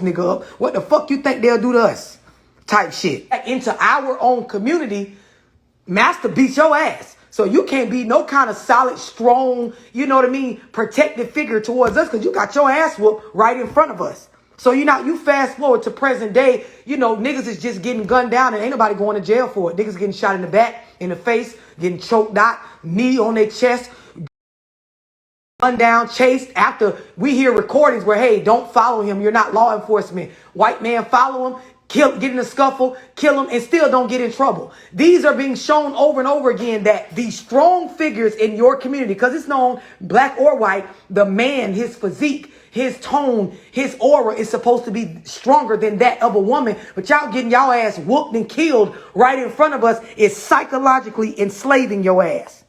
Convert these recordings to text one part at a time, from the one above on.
nigga up. What the fuck you think they'll do to us? Type shit. Into our own community, master beats your ass. So you can't be no kind of solid, strong, you know what I mean, protective figure towards us because you got your ass whooped right in front of us. So you fast forward to present day, you know, niggas is just getting gunned down and ain't nobody going to jail for it. Niggas getting shot in the back, in the face, getting choked out, knee on their chest, gunned down, chased. After we hear recordings where, hey, don't follow him. You're not law enforcement. White man follow him, get in a scuffle, kill him, and still don't get in trouble. These are being shown over and over again that these strong figures in your community, because it's known, black or white, the man, his physique, his tone, his aura is supposed to be stronger than that of a woman. But y'all getting y'all ass whooped and killed right in front of us is psychologically enslaving your ass.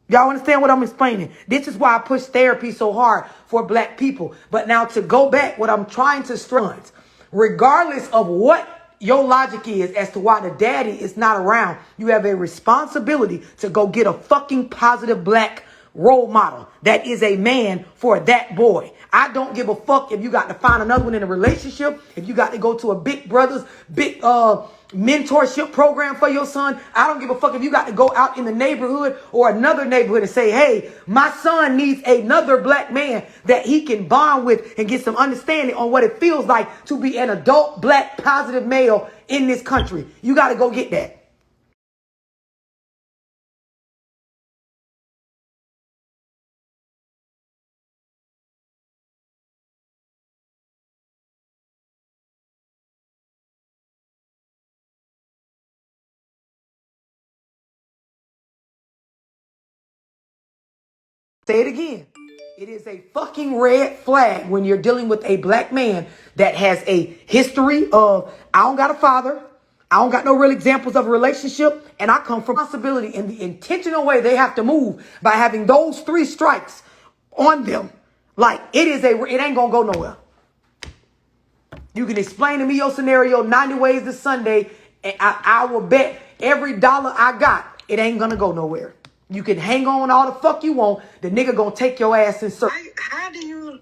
Y'all understand what I'm explaining? This is why I push therapy so hard for black people. But now to go back, what I'm trying to stress, regardless of what your logic is as to why the daddy is not around, you have a responsibility to go get a fucking positive black role model that is a man for that boy. I don't give a fuck if you got to find another one in a relationship, if you got to go to a big brother's big mentorship program for your son. I don't give a fuck if you got to go out in the neighborhood or another neighborhood and say, hey, my son needs another black man that he can bond with and get some understanding on what it feels like to be an adult black positive male in this country. You got to go get that. Say it again. It is a fucking red flag when you're dealing with a black man that has a history of, I don't got a father, I don't got no real examples of a relationship, and I come from responsibility in the intentional way they have to move by having those 3 strikes on them. Like, it ain't gonna go nowhere. You can explain to me your scenario 90 ways to Sunday, and I will bet every dollar I got, it ain't gonna go nowhere. You can hang on all the fuck you want. The nigga gonna take your ass and serve. How do you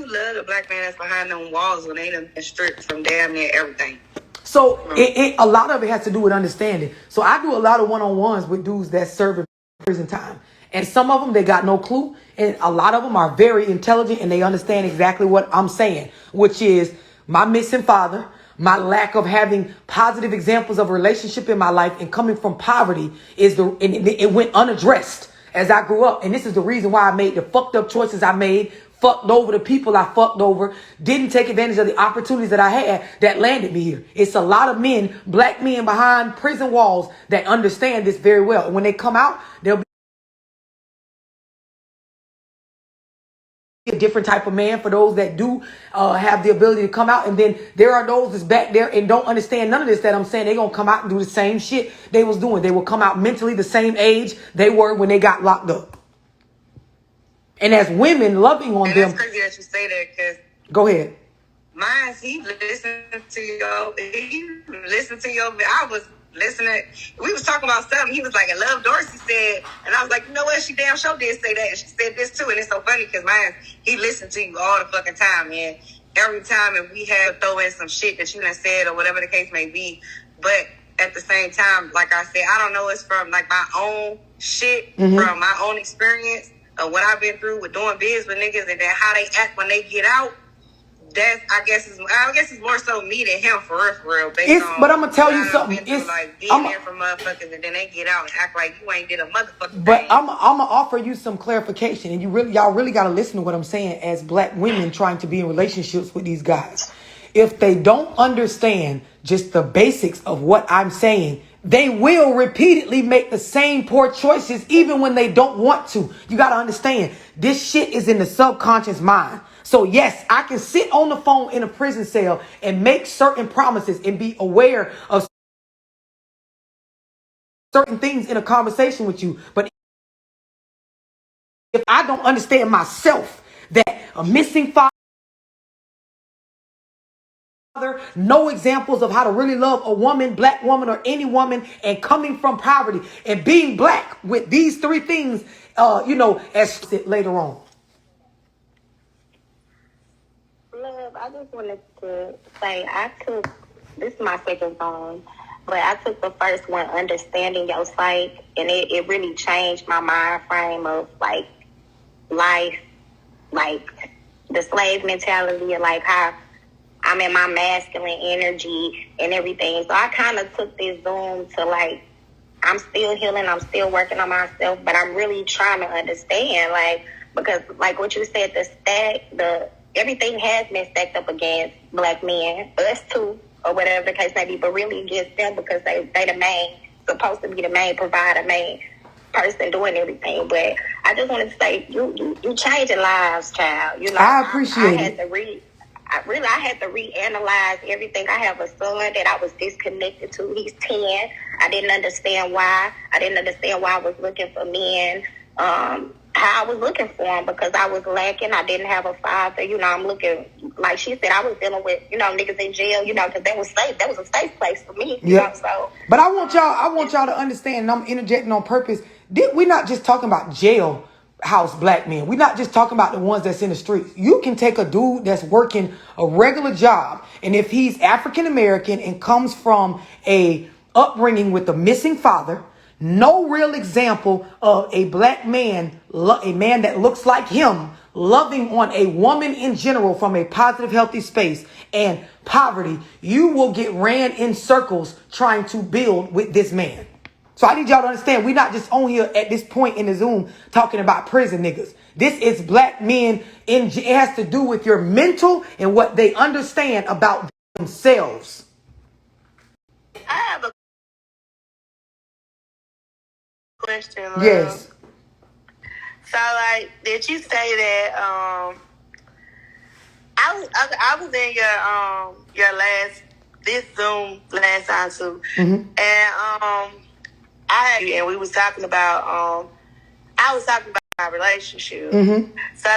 love the black man that's behind them walls when they done been stripped from damn near everything? So a lot of it has to do with understanding. So I do a lot of one-on-ones with dudes that serve in prison time. And some of them, they got no clue. And a lot of them are very intelligent and they understand exactly what I'm saying, which is my missing father, my lack of having positive examples of a relationship in my life and coming from poverty it went unaddressed as I grew up. And this is the reason why I made the fucked up choices I made, fucked over the people I fucked over, didn't take advantage of the opportunities that I had that landed me here. It's a lot of men, black men behind prison walls that understand this very well. And when they come out, they'll be a different type of man for those that do have the ability to come out. And then there are those that's back there and don't understand none of this that I'm saying. They're going to come out and do the same shit they was doing. They will come out mentally the same age they were when they got locked up. And as women loving on them. That's crazy that you say that because. Go ahead. Mine, he listened to your, I was listening. We was talking about something. He was like, I love Dorsey said. And I was like, you know what? She damn sure did say that. And she said this too. And it's so funny because mine, he listened to you all the fucking time, man. Every time if we have to throw in some shit that you done said or whatever the case may be. But at the same time, like I said, I don't know. It's from like my own shit, from my own experience of what I've been through with doing biz with niggas and then how they act when they get out. I guess it's more so me than him for real. But I'm gonna tell you something. It's like being there for motherfuckers and then they get out and act like you ain't did a motherfucking But thing. I'm gonna offer you some clarification, and y'all really gotta listen to what I'm saying as black women trying to be in relationships with these guys. If they don't understand just the basics of what I'm saying, they will repeatedly make the same poor choices even when they don't want to. You gotta understand, this shit is in the subconscious mind. So yes, I can sit on the phone in a prison cell and make certain promises and be aware of certain things in a conversation with you. But if I don't understand myself that a missing father, no examples of how to really love a woman, black woman, or any woman, and coming from poverty and being black with these 3 things, as later on. Love I just wanted to say this is my second phone, but I took the first one, Understanding Your Psyche, and it really changed my mind frame of like life, like the slave mentality, and like how I'm in my masculine energy and everything. So I kind of took this Zoom to like, I'm still healing, I'm still working on myself, but I'm really trying to understand, like, because like what you said, everything has been stacked up against black men, us too, or whatever the case may be, but really against them because they supposed to be the main provider, main person doing everything. But I just wanted to say, you changing lives, child. You know, I appreciate it. I had to reanalyze everything. I have a son that I was disconnected to. He's 10. I didn't understand why. I didn't understand why I was looking for men. How I was looking for him because I was lacking. I didn't have a father. You know, I'm looking, like she said, I was dealing with, you know, niggas in jail, you know, because that was safe. That was a safe place for me. You know, so. But I want y'all to understand, and I'm interjecting on purpose. We're not just talking about jail house black men. We're not just talking about the ones that's in the streets. You can take a dude that's working a regular job, and if he's African American and comes from a upbringing with a missing father, no real example of a black man, a man that looks like him, loving on a woman in general from a positive, healthy space, and poverty, you will get ran in circles trying to build with this man. So I need y'all to understand, we're not just on here at this point in the Zoom talking about prison niggas. This is black men. It has to do with your mental and what they understand about themselves. I have a question. Yes. So, like, did you say that I was in your this Zoom last time too, and and we was talking about I was talking about my relationship. So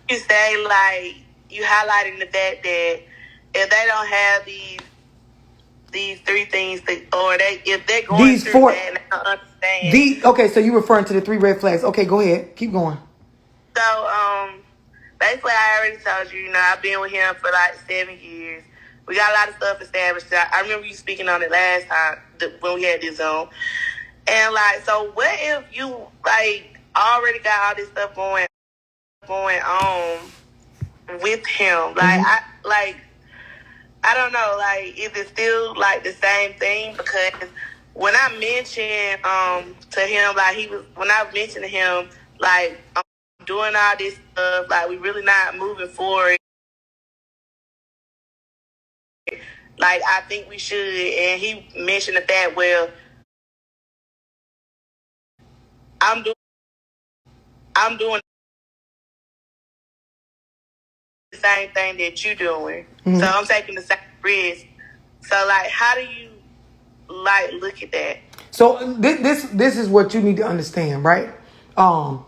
you say, like, you highlighting the fact that if they don't have these three things, if they're going these through four, that and they don't understand. Okay, so you referring to the 3 red flags. Okay, go ahead. Keep going. So, basically, I already told you, you know, I've been with him for like 7 years. We got a lot of stuff established. I remember you speaking on it last time when we had this Zoom. And, like, so what if you, like, already got all this stuff going on with him? Like, I don't know, like, is it still, like, the same thing? Because when I mentioned to him, like, when I mentioned to him, like, I'm doing all this stuff, like, we really not moving forward. Like, I think we should. And he mentioned the fact, well, I'm doing the same thing that you doing. So I'm taking the same risk. So, like, how do you, like, look at that? So this is what you need to understand, right? And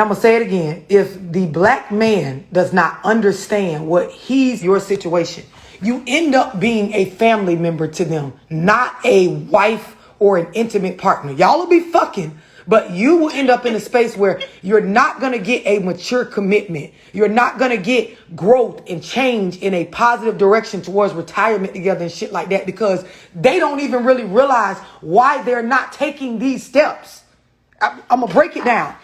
I'm gonna say it again, if the black man does not understand your situation, you end up being a family member to them, not a wife or an intimate partner. Y'all will be fucking, but you will end up in a space where you're not going to get a mature commitment. You're not going to get growth and change in a positive direction towards retirement together and shit like that, because they don't even really realize why they're not taking these steps. I'm going to break it down.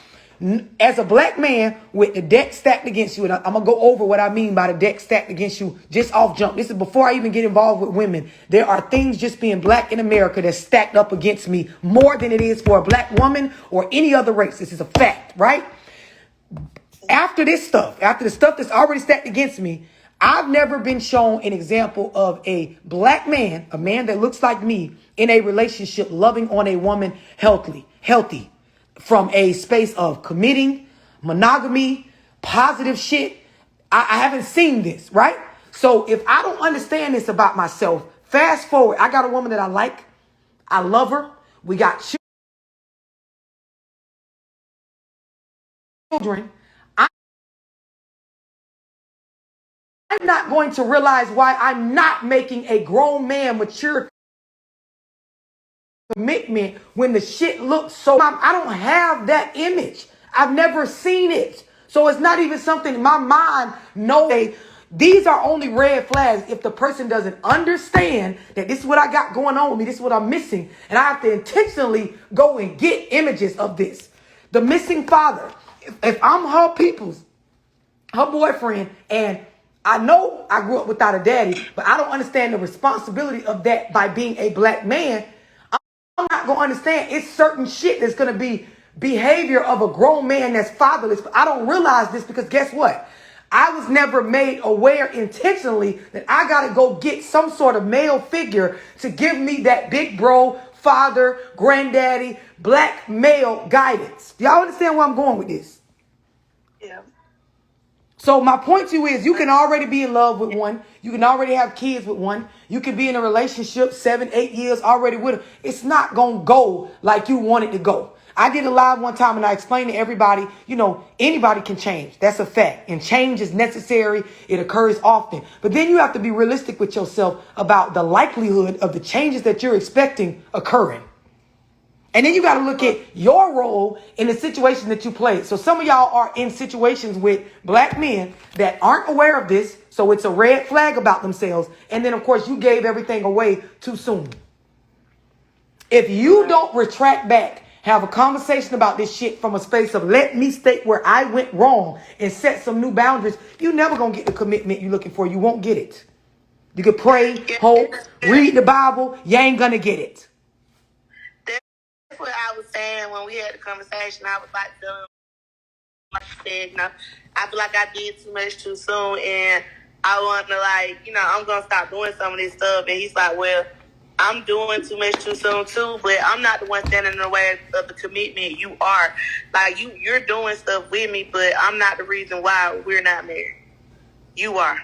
As a black man with the deck stacked against you, and I'm going to go over what I mean by the deck stacked against you just off jump. This is before I even get involved with women. There are things just being black in America that's stacked up against me more than it is for a black woman or any other race. This is a fact, right? After the stuff that's already stacked against me, I've never been shown an example of a black man, a man that looks like me, in a relationship loving on a woman healthy. From a space of committing, monogamy, positive shit. I haven't seen this, right? So if I don't understand this about myself, fast forward, I got a woman that I like. I love her. We got children. I'm not going to realize why I'm not making a grown man mature commitment when the shit looks so. I don't have that image. I've never seen it. So it's not even something my mind knows. These are only red flags if the person doesn't understand that this is what I got going on with me. This is what I'm missing. And I have to intentionally go and get images of this. The missing father. If I'm her boyfriend, and I know I grew up without a daddy, but I don't understand the responsibility of that by being a black man, I'm not going to understand. It's certain shit that's going to be behavior of a grown man that's fatherless. But I don't realize this because guess what? I was never made aware intentionally that I got to go get some sort of male figure to give me that big bro, father, granddaddy, black male guidance. Do y'all understand where I'm going with this? Yeah. So my point to you is you can already be in love with one. You can already have kids with one. You can be in a relationship 7, 8 years already with them. It's not going to go like you want it to go. I did a live one time and I explained to everybody, anybody can change. That's a fact. And change is necessary. It occurs often. But then you have to be realistic with yourself about the likelihood of the changes that you're expecting occurring. And then you got to look at your role in the situation that you played. So some of y'all are in situations with black men that aren't aware of this. So it's a red flag about themselves. And then, of course, you gave everything away too soon. If you don't retract back, have a conversation about this shit from a space of let me state where I went wrong and set some new boundaries, you're never going to get the commitment you're looking for. You won't get it. You can pray, hope, read the Bible. You ain't going to get it. That's what I was saying when we had the conversation. I was like, like you said, I feel like I did too much too soon, and I want to I'm gonna stop doing some of this stuff. And he's like, well, I'm doing too much too soon too, but I'm not the one standing in the way of the commitment. You are. Like you're doing stuff with me, but I'm not the reason why we're not married. You are.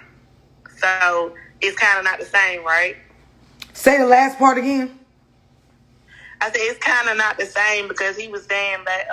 So it's kind of not the same, right? Say the last part again. I said it's kind of not the same because he was saying that,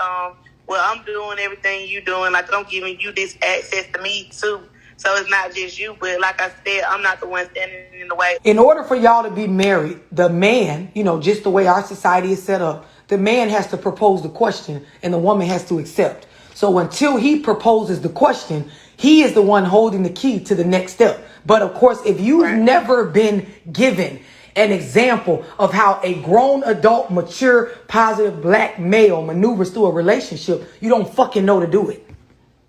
well, I'm doing everything you doing. Like, I'm giving you this access to me, too. So it's not just you, but like I said, I'm not the one standing in the way. In order for y'all to be married, the man, just the way our society is set up, the man has to propose the question and the woman has to accept. So until he proposes the question, he is the one holding the key to the next step. But of course, if you've never been given an example of how a grown adult, mature, positive black male maneuvers through a relationship, you don't fucking know to do it.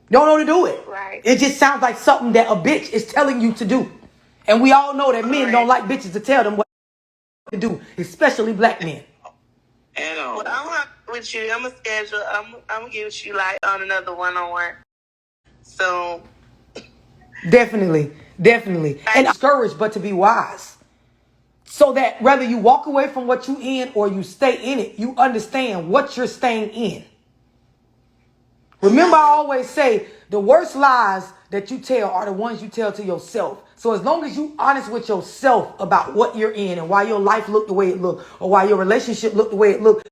You don't know to do it. Right. It just sounds like something that a bitch is telling you to do. And we all know that men don't like bitches to tell them what to do, especially black men. Well, I'm with you. I'm gonna get with you on another one-on-one. So Definitely. And discouraged, but to be wise. So that whether you walk away from what you in or you stay in it, you understand what you're staying in. Remember, I always say the worst lies that you tell are the ones you tell to yourself. So as long as you honest with yourself about what you're in and why your life looked the way it looked or why your relationship looked the way it looked,